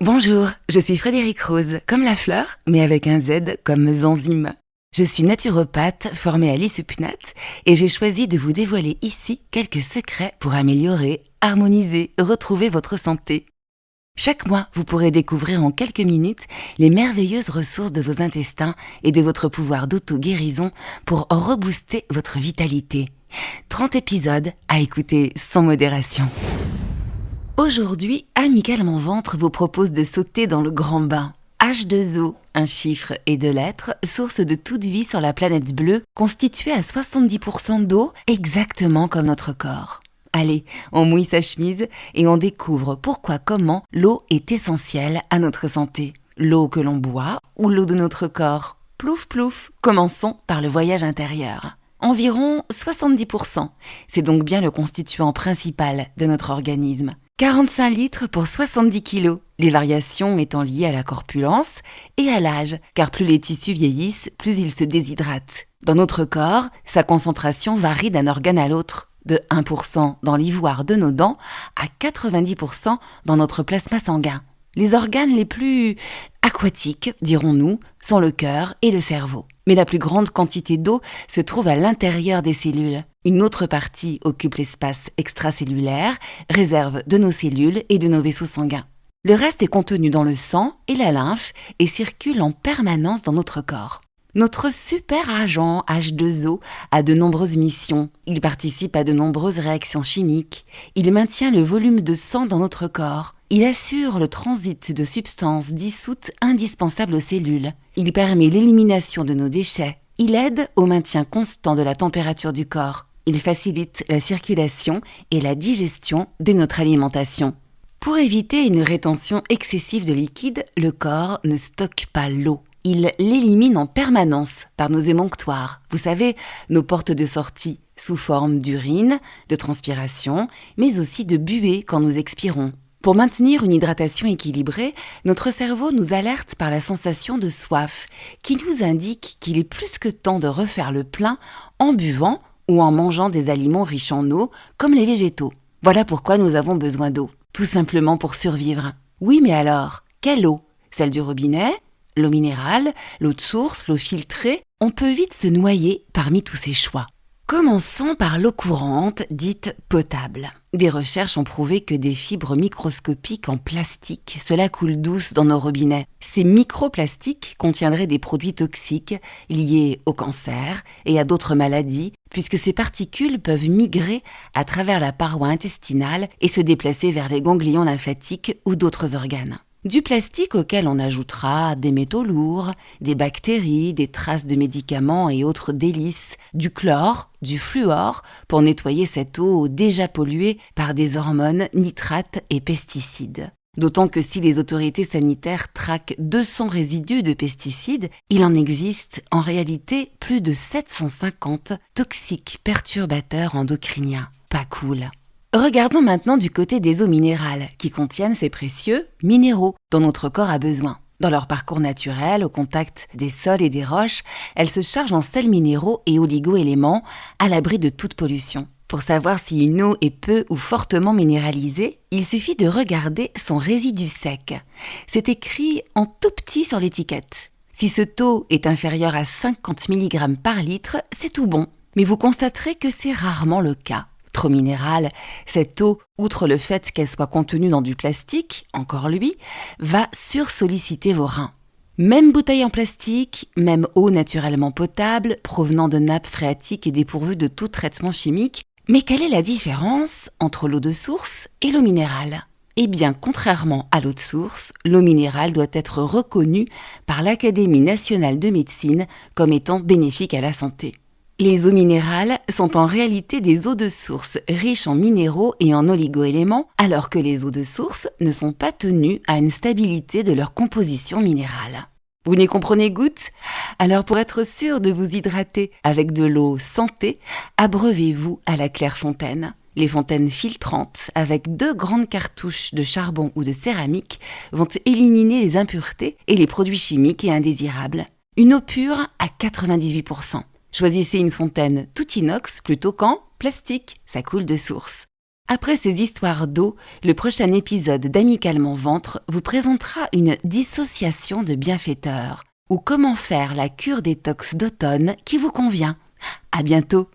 Bonjour, je suis Frédérique Rose, comme la fleur, mais avec un Z comme Zanzime. Je suis naturopathe formée à l'ISUPNAT et j'ai choisi de vous dévoiler ici quelques secrets pour améliorer, harmoniser, retrouver votre santé. Chaque mois, vous pourrez découvrir en quelques minutes les merveilleuses ressources de vos intestins et de votre pouvoir d'auto-guérison pour rebooster votre vitalité. 30 épisodes à écouter sans modération. Aujourd'hui, Amical Mon Ventre vous propose de sauter dans le grand bain. H2O, un chiffre et deux lettres, source de toute vie sur la planète bleue, constituée à 70% d'eau, exactement comme notre corps. Allez, on mouille sa chemise et on découvre comment l'eau est essentielle à notre santé. L'eau que l'on boit ou l'eau de notre corps? Plouf plouf, commençons par le voyage intérieur. Environ 70%, c'est donc bien le constituant principal de notre organisme. 45 litres pour 70 kilos, les variations étant liées à la corpulence et à l'âge, car plus les tissus vieillissent, plus ils se déshydratent. Dans notre corps, sa concentration varie d'un organe à l'autre, de 1% dans l'ivoire de nos dents à 90% dans notre plasma sanguin. Les organes les plus aquatiques, dirons-nous, sont le cœur et le cerveau. Mais la plus grande quantité d'eau se trouve à l'intérieur des cellules. Une autre partie occupe l'espace extracellulaire, réserve de nos cellules et de nos vaisseaux sanguins. Le reste est contenu dans le sang et la lymphe et circule en permanence dans notre corps. Notre super agent H2O a de nombreuses missions. Il participe à de nombreuses réactions chimiques. Il maintient le volume de sang dans notre corps. Il assure le transit de substances dissoutes indispensables aux cellules. Il permet l'élimination de nos déchets. Il aide au maintien constant de la température du corps. Il facilite la circulation et la digestion de notre alimentation. Pour éviter une rétention excessive de liquide, le corps ne stocke pas l'eau. Il l'élimine en permanence par nos émonctoires. Vous savez, nos portes de sortie, sous forme d'urine, de transpiration, mais aussi de buée quand nous expirons. Pour maintenir une hydratation équilibrée, notre cerveau nous alerte par la sensation de soif, qui nous indique qu'il est plus que temps de refaire le plein en buvant ou en mangeant des aliments riches en eau, comme les végétaux. Voilà pourquoi nous avons besoin d'eau, tout simplement pour survivre. Oui, mais alors, quelle eau? Celle du robinet? L'eau minérale, l'eau de source, l'eau filtrée? On peut vite se noyer parmi tous ces choix. Commençons par l'eau courante, dite potable. Des recherches ont prouvé que des fibres microscopiques en plastique, cela coule douce dans nos robinets. Ces microplastiques contiendraient des produits toxiques liés au cancer et à d'autres maladies, puisque ces particules peuvent migrer à travers la paroi intestinale et se déplacer vers les ganglions lymphatiques ou d'autres organes. Du plastique auquel on ajoutera des métaux lourds, des bactéries, des traces de médicaments et autres délices, du chlore, du fluor pour nettoyer cette eau déjà polluée par des hormones, nitrates et pesticides. D'autant que si les autorités sanitaires traquent 200 résidus de pesticides, il en existe en réalité plus de 750 toxiques perturbateurs endocriniens. Pas cool. Regardons maintenant du côté des eaux minérales, qui contiennent ces précieux minéraux dont notre corps a besoin. Dans leur parcours naturel, au contact des sols et des roches, elles se chargent en sels minéraux et oligo-éléments, à l'abri de toute pollution. Pour savoir si une eau est peu ou fortement minéralisée, il suffit de regarder son résidu sec. C'est écrit en tout petit sur l'étiquette. Si ce taux est inférieur à 50 mg par litre, c'est tout bon. Mais vous constaterez que c'est rarement le cas. Trop minérale, cette eau, outre le fait qu'elle soit contenue dans du plastique, encore lui, va sursolliciter vos reins. Même bouteille en plastique, même eau naturellement potable, provenant de nappes phréatiques et dépourvue de tout traitement chimique, mais quelle est la différence entre l'eau de source et l'eau minérale? Eh bien, contrairement à l'eau de source, l'eau minérale doit être reconnue par l'Académie nationale de médecine comme étant bénéfique à la santé. Les eaux minérales sont en réalité des eaux de source riches en minéraux et en oligo-éléments, alors que les eaux de source ne sont pas tenues à une stabilité de leur composition minérale. Vous n'y comprenez goutte? Alors pour être sûr de vous hydrater avec de l'eau santé, abreuvez-vous à la Clairefontaine. Les fontaines filtrantes, avec 2 grandes cartouches de charbon ou de céramique, vont éliminer les impuretés et les produits chimiques et indésirables. Une eau pure à 98%. Choisissez une fontaine tout inox plutôt qu'en plastique, ça coule de source. Après ces histoires d'eau, le prochain épisode d'Amicalement Ventre vous présentera une dissociation de bienfaiteur ou comment faire la cure détox d'automne qui vous convient. À bientôt!